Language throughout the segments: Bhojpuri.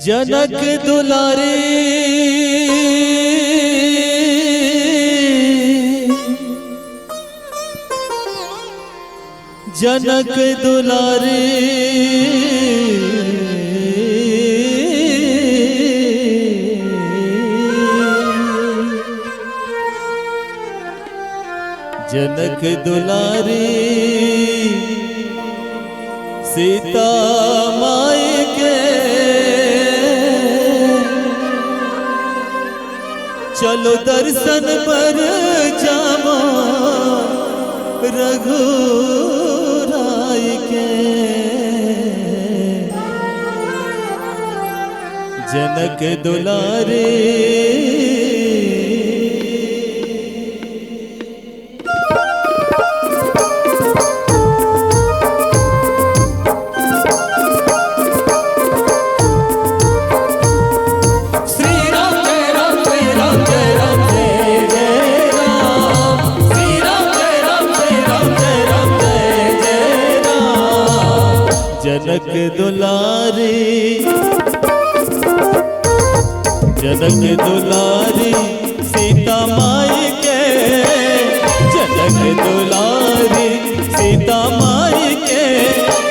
जनक दुलारे जनक दुलारे जनक दुलारे सीता माई के चलो दर्शन पर जामो रघुराई के। जनक दुलारे जनक दुलारी जनक दुलारी सीता माई के जनक दुलारी सीता माई के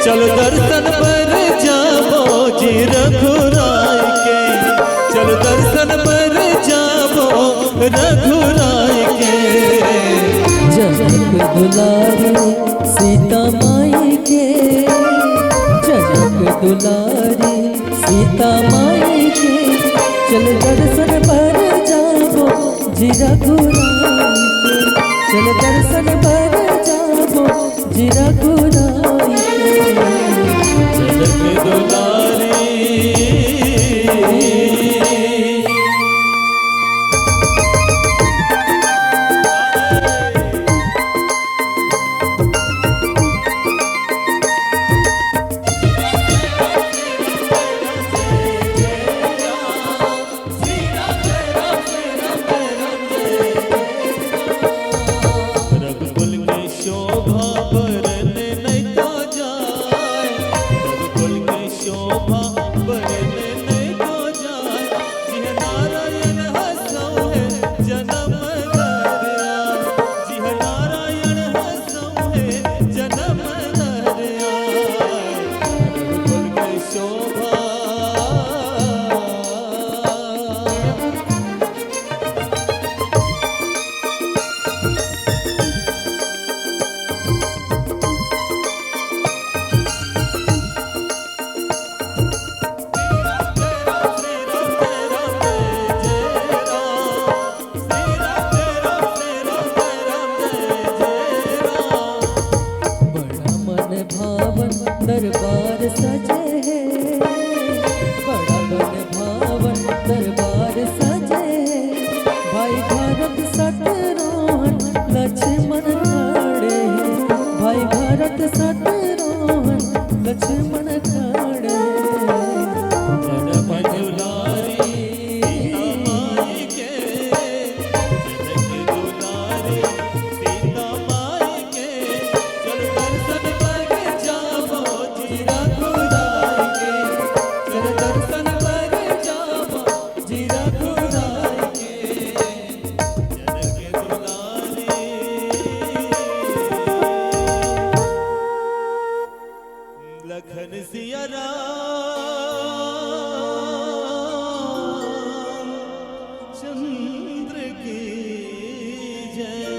चलो दर्शन पर जाओ जी रघुराई के। चलो दर्शन पर जाओ रघुराई के। जनक दुलारी सीता माई के जनक दुलारी सीता माई के चल दर्शन पर जाओ जी रघुराई के। चल दर्शन पर जाओ जी रघुराई के। जनक दुलारी दरबार सजे है बड़ा मन भावन दरबार सजे है। भाई भारत सतरोहन लक्ष्मण खड़े हैं। भाई भारत सतरोहन लक्ष्मण खड़े हैं। लखन सिया राम चंद्र की जय।